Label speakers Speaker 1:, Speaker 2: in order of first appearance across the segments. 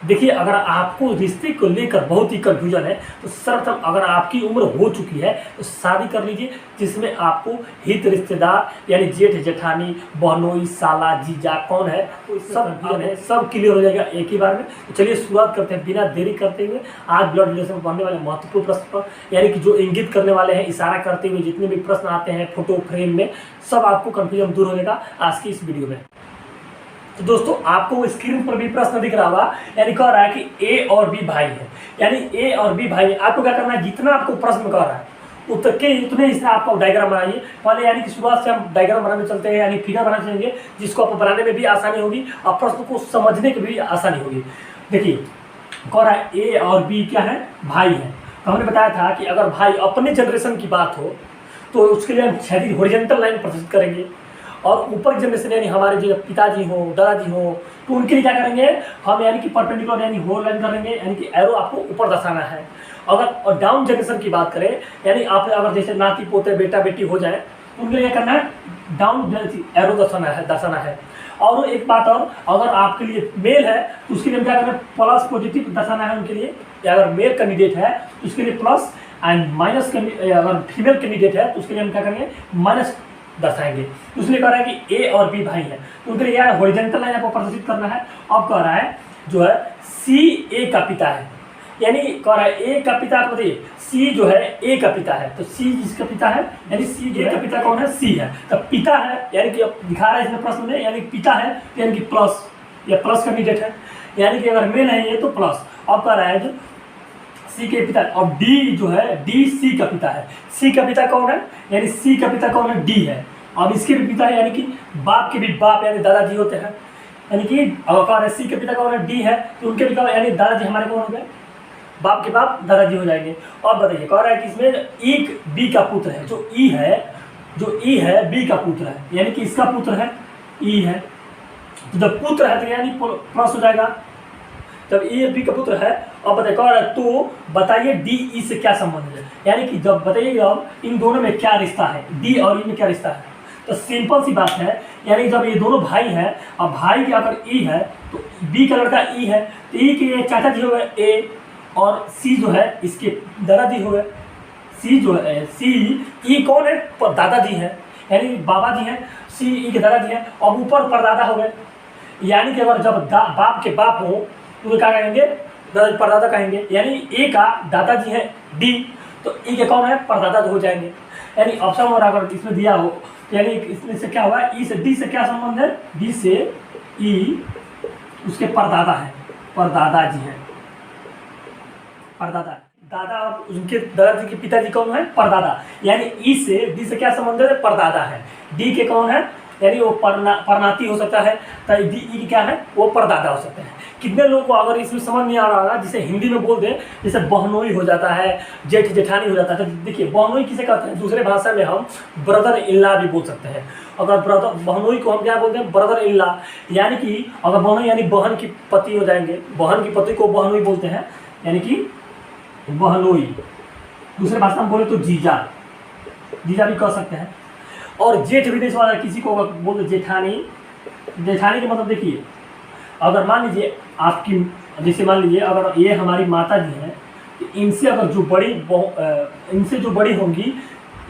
Speaker 1: देखिए, अगर आपको रिश्ते को लेकर बहुत ही कन्फ्यूजन है तो सर्वप्रथम अगर आपकी उम्र हो चुकी है तो शादी कर लीजिए, जिसमें आपको हित रिश्तेदार यानी जेठ जेठानी बहनोई साला जीजा कौन है तो सब कन्फ्यूजन है, सब क्लियर हो जाएगा एक ही बार में। तो चलिए शुरुआत करते हैं बिना देरी करते हुए आज ब्लड रिलेशन में पढ़ने वाले महत्वपूर्ण प्रश्न पर, यानी कि जो इंगित करने वाले हैं, इशारा करते हुए जितने भी प्रश्न आते हैं फोटो फ्रेम में, सब आपको कन्फ्यूजन दूर हो जाएगा आज की इस वीडियो में। तो दोस्तों, आपको स्क्रीन पर भी प्रश्न दिख रहा होगा, यानी कह रहा है कि ए और बी भाई है, यानी ए और बी भाई है। आपको क्या करना है, जितना आपको प्रश्न कह रहा है उत्तर के उतने हिस्से आपको डायग्राम बनाइए पहले, यानी कि शुरुआत से हम डायग्राम बनाने चलते हैं, यानी फिगर बनाने चलेंगे, जिसको आपको बनाने में भी आसानी होगी और प्रश्न को समझने की भी आसानी होगी। देखिए, कह रहा है ए और बी क्या है, भाई है। तो हमने बताया था कि अगर भाई अपने जनरेशन की बात हो तो उसके लिए हम क्षैतिज हॉरिजॉन्टल लाइन प्रदर्शित करेंगे, और ऊपर जनरेशन यानी हमारे जो पिताजी हो दादाजी हो तो उनके लिए क्या करेंगे हम, यानी कि परपेंडिकुलर यानी होल लाइन करेंगे, यानी कि एरो आपको ऊपर दर्शाना है। अगर और डाउन जनरेशन की बात करें, यानी आप अगर जैसे नाती पोते बेटा बेटी हो जाए तो उनके लिए करना है डाउन एरो दर्शाना है। और एक बात और, अगर आपके लिए मेल है तो उसके लिए क्या करना है, प्लस पॉजिटिव दर्शाना है उनके लिए, या अगर मेल कैंडिडेट है तो उसके लिए प्लस एंड माइनस, अगर फीमेल कैंडिडेट है तो उसके लिए हम क्या करेंगे माइनस दर्शाएंगे। तो इसलिए कह रहा है कि ए और बी भाई है, तो उनके लिए यार हॉरिजॉन्टल लाइन आपको प्रदर्शित करना है। अब कह रहा है जो है सी ए का पिता है, यानी कह रहा है ए का पिता, आप बताइए सी जो है ए का पिता है, तो सी जिसका पिता है यानी सी ए का पिता कौन है, सी है। तो पिता है यानी कि दिखा रहा है इसमें प्रश्न में, यानी पिता है यानी कि प्लस या प्लस कैंडिडेट है, यानी कि अगर मेल है ये तो प्लस। अब कह रहा है जो सी के पिता, और डी जो है डी सी का पिता है। सी का पिता कौन है, यानी सी का पिता कौन है, डी है। अब इसके भी पिता है, यानी कि बाप के भी बाप यानी दादाजी होते हैं, यानी कि अगर कौन है सी के पिता कौन है, डी है, तो उनके पिता यानी दादाजी हमारे कौन हो गए, बाप के बाप दादाजी हो जाएंगे। और बताइए, कह रहा है कि इसमें एक बी का पुत्र है, जो ई है बी का पुत्र है, यानी कि इसका पुत्र है ई है, तो जब पुत्र है तो यानी प्लस हो जाएगा, जब ए बी का पुत्र है। और बताइए, तो बताइए डी ई से क्या संबंध है, यानी कि जब बताइए अब इन दोनों में क्या रिश्ता है, डी और ई में क्या रिश्ता है। तो सिंपल सी बात है, यानी जब ये दोनों भाई हैं और भाई के अगर ई है तो बी का लड़का ई है, तो ई के चाचा जी हो गए ए, और सी जो है इसके दादाजी हो गए। सी जो है सी ई कौन है, दादाजी है, यानी बाबा जी हैं, सी ई के दादाजी हैं, और ऊपर परदादा हो गए, यानी कि अगर जब बाप के बाप हो तो क्या कहेंगे, परदादा कहेंगे, यानी ए का दादाजी है डी, तो ई के कौन है, परदादा हो जाएंगे। यानी ऑप्शन और अगर इसमें दिया हो तो यानी इसमें से क्या हुआ, ई से डी से क्या संबंध है, डी से ई उसके परदादा है, परदादा जी है, परदादा दादा, और उनके दादाजी के पिताजी कौन है, परदादा, यानी ई से डी से क्या संबंध है, परदादा है। डी के कौन है, यानी वो परनाती हो सकता है, तो डी ई की क्या है, वो परदादा हो सकते हैं। कितने लोगों को अगर इसमें समझ नहीं आ रहा होगा, जिसे हिंदी में बोल दें, जैसे बहनोई हो जाता है, जेठ जेठानी हो जाता है। तो देखिए, बहनोई किसे कहते हैं, दूसरे भाषा में हम ब्रदर इन लॉ भी बोल सकते हैं। अगर ब्रदर बहनोई को हम क्या बोलते हैं, ब्रदर इन लॉ, यानी कि अगर बहनोई यानी बहन की पति हो जाएंगे, बहन की पति को बहनोई बोलते हैं, यानी कि बहनोई। दूसरे भाषा में बोले तो जीजा, जीजा भी कह सकते हैं। और जेठ विदेश वाला किसी को अगर बोलते जेठानी, जेठानी के मतलब देखिए, अगर मान लीजिए आपकी, जैसे मान लीजिए अगर ये हमारी माता जी हैं, तो इनसे अगर जो बड़ी इनसे जो बड़ी होंगी,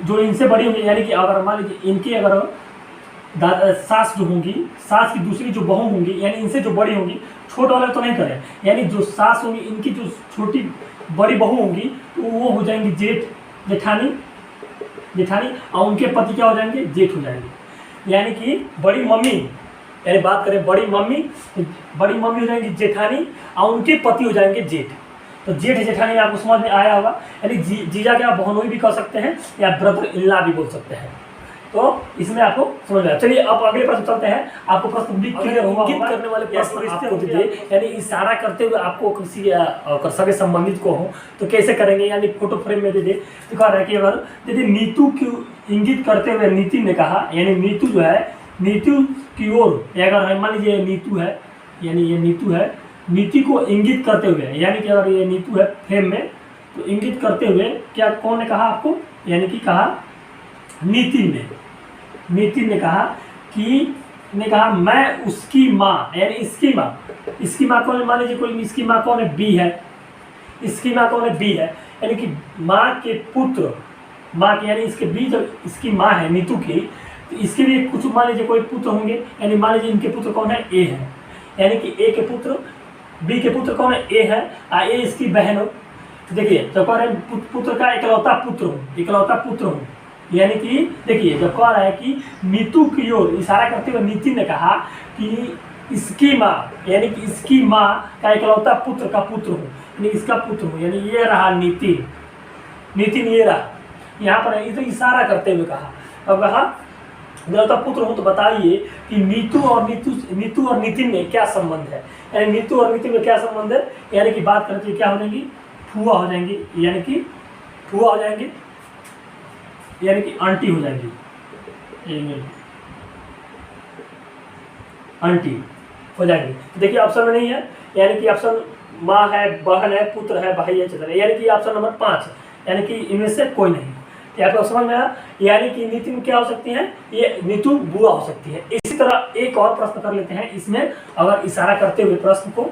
Speaker 1: जो इनसे बड़ी होंगी, यानी कि अगर मान लीजिए इनकी अगर सास जो होंगी, सास की दूसरी जो बहू होंगी, यानी इनसे जो बड़ी होंगी, छोटे वाले तो नहीं करें, यानी जो सास होंगी इनकी जो छोटी बड़ी बहू होंगी तो वो हो जाएंगी जेठ जेठानी, जेठानी, और उनके पति क्या हो जाएंगे, जेठ हो जाएंगे। यानी कि बड़ी मम्मी, यानी बात करें बड़ी मम्मी हो जाएंगी जेठानी, और उनके पति हो जाएंगे जेठ। तो जेठ जेठानी में आपको समझ में आया होगा, यानी जीजा के आप बहनोई भी कह सकते हैं या ब्रदर इन लॉ भी बोल सकते हैं। तो इसमें आपको समझ में आया। चलिए अब अगले प्रश्न चलते हैं। आपको प्रश्न भी क्लियर होगा, इंगित करने वाले प्रश्न आपको दे, यानी इशारा करते हुए आपको किसी सगे संबंधित को हो तो कैसे करेंगे, यानी फोटो फ्रेम में दे दे। तो कह रहा है कि अगर यदि नीतू की इंगित करते हुए नितिन ने कहा, यानी नीतू जो है नीतू की ओर, अगर मान लीजिए नीतू है, यानी ये नीतू है, नीति को इंगित करते हुए, यानी कि अगर ये नीतू है फ्रेम में तो इंगित करते हुए क्या कौन ने कहा आपको, यानी कि कहा नितिन ने कहा कि ने कहा मैं उसकी माँ, यानी इसकी माँ कौन है, मान लीजिए कोई इसकी माँ कौन है, बी है, इसकी माँ कौन है, बी है, यानी कि माँ के पुत्र, माँ के यानी इसके बी जब इसकी माँ है नीतू की, तो इसके भी कुछ मान लीजिए कोई पुत्र होंगे, यानी मान लीजिए इनके पुत्र कौन है, ए है, यानी कि ए के पुत्र, बी के पुत्र कौन है, ए है, ए इसकी बहन हो। तो देखिए जब कह रहे हैं पुत्र का इकलौता पुत्र हूँ, यानी कि देखिए जब कह रहा है कि नीतू की ओर इशारा करते हुए नितिन ने कहा कि इसकी माँ, यानी कि इसकी माँ का इकलौता पुत्र का पुत्र हूँ, यानी इसका पुत्र हूँ, यानी ये रहा नितिन ये रहा, यहाँ पर इसे इशारा करते हुए कहा। अब कहा इकलौता पुत्र हूँ, तो बताइए कि नीतू और नितिन में क्या संबंध है, यानी नीतू और नितिन में क्या संबंध है, यानी कि बात करते क्या हो जाएंगी, फुआ हो जाएंगी, यानी कि फुआ हो जाएंगे, यानी कि आंटी हो जाएगी, आंटी हो जाएंगी। तो देखिए ऑप्शन में नहीं है, यानी कि ऑप्शन माँ है, बहन है, पुत्र है, भाई है, चतुर है, यानी कि ऑप्शन नंबर 5, यानी कि इनमें से कोई नहीं। तो आपको समझ में आया, यानी कि नितिन क्या हो सकती है, ये नीतू बुआ हो सकती है। इसी तरह एक और प्रश्न कर लेते हैं, इसमें अगर इशारा करते हुए प्रश्न को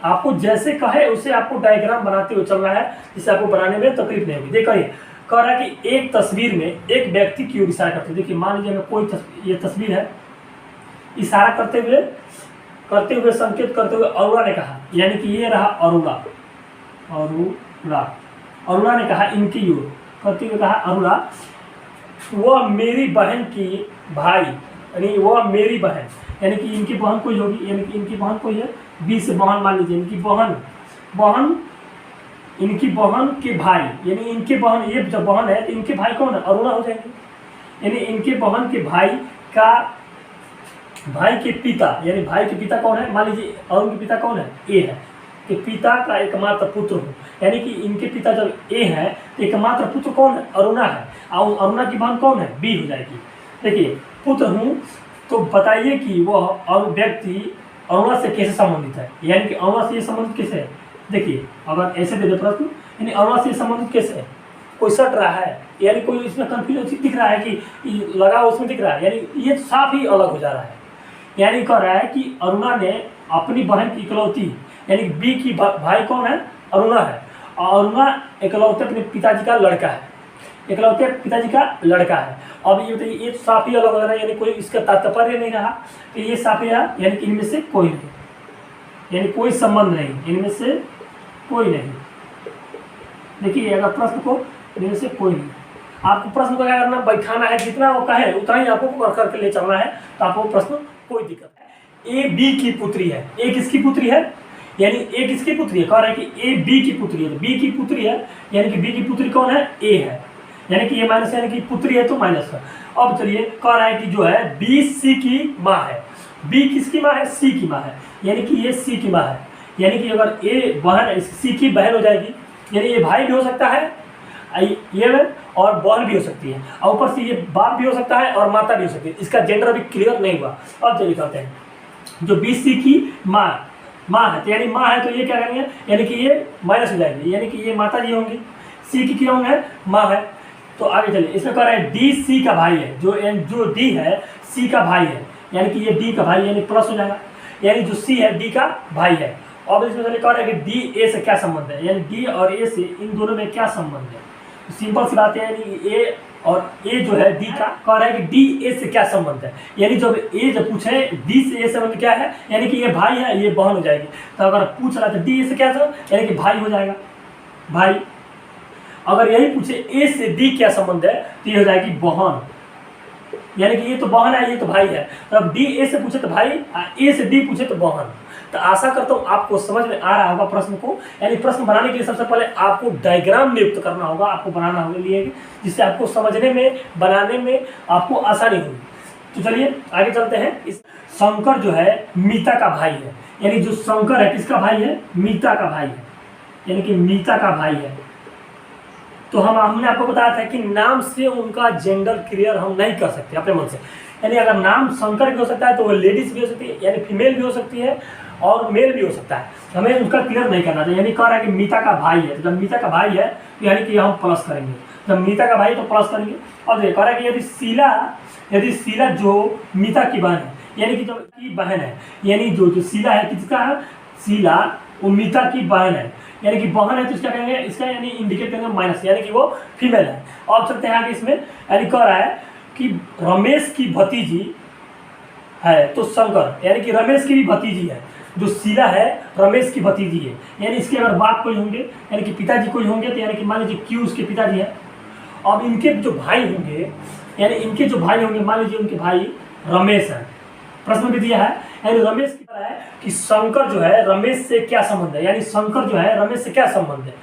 Speaker 1: आपको जैसे कहे उसे आपको डायग्राम बनाते हुए चलना है, जिससे आपको बनाने में तकलीफ नहीं होगी। देखिए कह रहा है कि एक तस्वीर में एक व्यक्ति की ओर इशारा करते हुए, देखिए मान लीजिए कोई ये तस्वीर है, इशारा करते हुए संकेत करते हुए अरुणा ने कहा, यानी कि ये रहा अरुणा ने कहा इनकी ओर करते हुए कहा अरुणा, वह मेरी बहन की भाई, यानी वह मेरी बहन, यानी कि इनकी बहन कोई होगी, यानी कि इनकी बहन कोई है, बी से बहन मान लीजिए, इनकी बहन के भाई, यानी इनके बहन, ये जब बहन है तो इनके भाई कौन है, अरुणा हो जाएंगे, यानी इनके बहन के भाई के पिता, यानी भाई के पिता कौन है, मान लीजिए अरुण के पिता कौन है, ए है, कि पिता का एकमात्र पुत्र हूँ, यानी कि इनके पिता जब ए है तो एकमात्र पुत्र कौन है, अरुणा है, और अरुणा की बहन कौन है, बी हो जाएगी। देखिए पुत्र हूँ, तो बताइए कि वह और व्यक्ति अरुणा से कैसे संबंधित है, यानी कि अरुणा से ये संबंधित कैसे है। देखिए अगर ऐसे दे दे प्रश्न, यानी अरुणा से संबंधित कैसे है, कोई सट रहा है, यानी कोई इसमें कंफ्यूजन दिख रहा है कि लगा उसमें दिख रहा है, यानी ये साफ ही अलग हो जा रहा है। यानी कह रहा है कि अरुणा ने अपनी बहन की इकलौती, यानी बी की भाई कौन है, अरुणा है, और अरुणा इकलौते अपने पिताजी का लड़का है, अब ये बताइए ये साफ ही अलग हो रहा है, यानी कोई इसका तात्पर्य नहीं रहा, तो ये साफ ही रहा, यानी कि इनमें से कोई नहीं, यानी कोई संबंध नहीं, इनमें से कोई नहीं। देखिए अगर प्रश्न को इनमें से कोई नहीं, आपको प्रश्न को क्या करना, बैठाना है, जितना वो कहे उतना ही आपको करके ले चलना है, तो आपको प्रश्न कोई दिक्कत है। ए बी की पुत्री है, ए किसकी पुत्री है, यानी ए किसकी पुत्री है, कह रहा है कि ए बी की पुत्री है, तो बी की पुत्री है, यानी कि बी की पुत्री कौन है, ए है, यानी कि ये माइनस, यानी कि पुत्री है तो माइनस है। अब चलिए कह रहा है कि जो है बी सी की माँ है, बी किसकी माँ है, सी की माँ है, यानी कि ये सी की माँ है, यानी कि अगर ए बहन सी की बहन हो जाएगी, यानी ये भाई भी हो सकता है, ये और बहन भी हो सकती है, और ऊपर से ये बाप भी हो सकता है और माता भी हो सकती है, इसका जेंडर अभी क्लियर नहीं हुआ। अब चलिए कहते हैं जो बी सी की माँ है, तो यानी माँ है तो ये क्या करेंगे, यानी कि ये माइनस हो जाएगी, यानी कि ये माता जी होंगी, सी की क्या होंगे, माँ है। तो आगे चलिए इसमें कह रहा है डी सी का भाई है, जो डी है सी का भाई है, यानी कि ये डी का भाई, यानी प्लस हो जाएगा, यानी जो सी है डी का भाई है। अब इसमें चलिए कह रहा है कि डी ए से क्या संबंध है, यानी डी और ए से इन दोनों में क्या संबंध है, तो सिंपल सी बात है, यानी ए और ए जो है डी का, कह रहा है कि डी ए से क्या संबंध है, यानी जब ए जब पूछे डी से ए संबंध क्या है, यानी कि ये भाई है, ये बहन हो जाएगी, तो अगर पूछ रहा था डी ए से क्या संबंध, यानी कि भाई हो जाएगा, भाई। अगर यही पूछे ए से डी क्या संबंध है, तो ये हो जाएगी बहन, यानी कि ये तो बहन है, ये तो भाई है, तो अब डी ए से पूछे तो भाई, ए से डी पूछे तो बहन। तो आशा करता हूँ आपको समझ में आ रहा होगा प्रश्न को, यानी प्रश्न बनाने के लिए सबसे पहले आपको डायग्राम नियुक्त करना होगा, आपको बनाना होगा लिए, जिससे आपको समझने में, बनाने में आपको आसानी होगी। तो चलिए आगे चलते हैं। इस शंकर जो है मीता का भाई है, यानी जो शंकर है किसका भाई है, मीता का भाई है, यानी कि मीता का भाई है। तो हमने आपको बताया था कि नाम से उनका जेंडर क्लियर हम नहीं कर सकते अपने मन से, यानी अगर नाम शंकर भी हो सकता है तो वो लेडीज भी हो सकती है, यानी फीमेल भी हो सकती है और मेल भी हो सकता है, हमें उनका क्लियर नहीं करना चाहिए। यानी कह रहा है कि मीता का भाई है, तो जब मीता का भाई है तो यानी कि हम प्लस करेंगे, जब मीता का भाई तो प्लस करेंगे। और कह रहा है कि यदि शीला जो मीता की बहन है, यानी कि जो की बहन है, यानी जो शीला है किसका है, शीला उमिता की बहन है, यानी कि बहन है तो इसका कहेंगे, इसका यानी इंडिकेट करेंगे माइनस, यानी कि वो फीमेल है। और चलते हैं आगे, इसमें यानी कह रहा है कि रमेश की भतीजी है तो शंकर, यानी कि रमेश की भी भतीजी है, जो शीला है रमेश की भतीजी है, यानी इसके अगर बाप कोई होंगे यानी कि पिताजी कोई होंगे तो यानी कि मान लीजिए क्यू उसके पिताजी है। अब इनके जो भाई होंगे, यानी इनके जो भाई होंगे, मान लीजिए उनके भाई रमेश है, प्रश्न में दिया है, यानी रमेश की तरह है कि शंकर जो है रमेश से क्या संबंध है, यानी शंकर जो है रमेश से क्या संबंध है,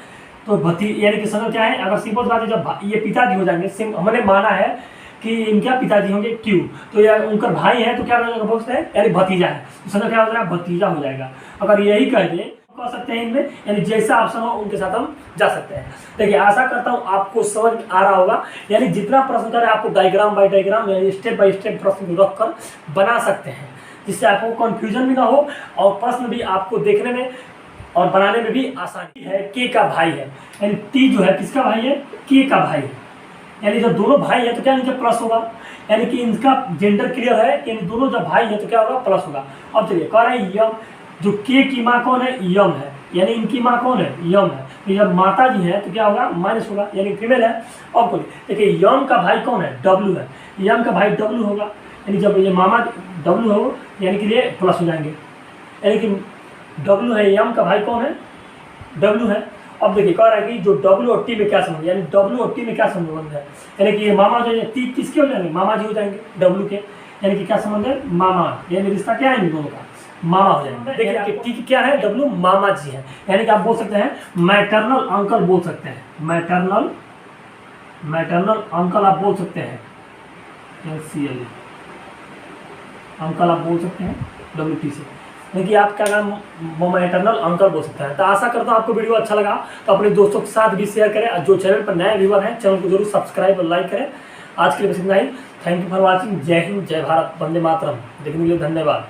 Speaker 1: तो यानी कि शंकर क्या है, अगर सिंपल बात है जब ये पिताजी हो जाएंगे, हमने माना है कि इनका पिताजी होंगे क्यू, तो यार उनका भाई है तो क्या बोलते हैं, यानी भतीजा है, तो शंकर क्या हो जाएगा, भतीजा हो जाएगा। अगर यही कह दें कह सकते हैं इनमें, यानी जैसा ऑप्शन हो उनके साथ हम जा सकते हैं। देखिए आशा करता हूँ आपको समझ आ रहा होगा, यानी जितना प्रश्न करें आपको डायग्राम बाय डायग्राम यानी स्टेप बाय स्टेप प्रश्न रख कर बना सकते हैं, जिससे आपको कंफ्यूजन भी ना हो और प्रश्न भी आपको देखने में और बनाने में भी आसानी है। के का भाई है, यानी टी जो है किसका भाई है, के का भाई है, यानी जब दोनों भाई है तो क्या इनका प्लस होगा, यानी कि इनका जेंडर क्लियर है, यानी दोनों जब भाई है तो क्या होगा, प्लस होगा। अब चलिए कह रहे हैं यम, जो के की माँ कौन है, यम है, यानी इनकी माँ कौन है, यम है, तो जब माता जी है तो क्या होगा, माइनस होगा, यानी फीमेल है। और बोलिए देखिए यम का भाई कौन है, डब्लू है, यम का भाई डब्लू होगा, यानी जब ये मामा डब्लू हो यानी कि ये प्लस हो जाएंगे, यानी कि डब्लू है, यम का भाई कौन है, डब्लू है। अब देखिए कह रहा है कि जो डब्लू और टी में क्या संबंध है, यानी डब्लू और टी में क्या संबंध है, यानी कि ये मामा जो है टी किसके हो जाएंगे, मामा जी हो जाएंगे डब्लू के, यानी कि क्या संबंध है, मामा, यानी रिश्ता क्या है इन दोनों का, मामा हो जाएंगे। देखिए टी क्या है, डब्लू मामा जी है, यानी कि आप बोल सकते हैं मैटरनल अंकल बोल सकते हैं, मैटरनल अंकल आप बोल सकते हैं, अंकल आप बोल सकते हैं डब्ल्यू टी से, यानी कि आप क्या नाम मैटरनल अंकल बोल सकते हैं। तो आशा करता हूँ आपको वीडियो अच्छा लगा, तो अपने दोस्तों के साथ भी शेयर करें, और जो चैनल पर नए व्यूअर हैं चैनल को जरूर सब्सक्राइब और लाइक करें। आज के लिए बस इतना ही। Thank you for watching. जय हिंद, जय भारत, वंदे मातरम। देखने के लिए धन्यवाद।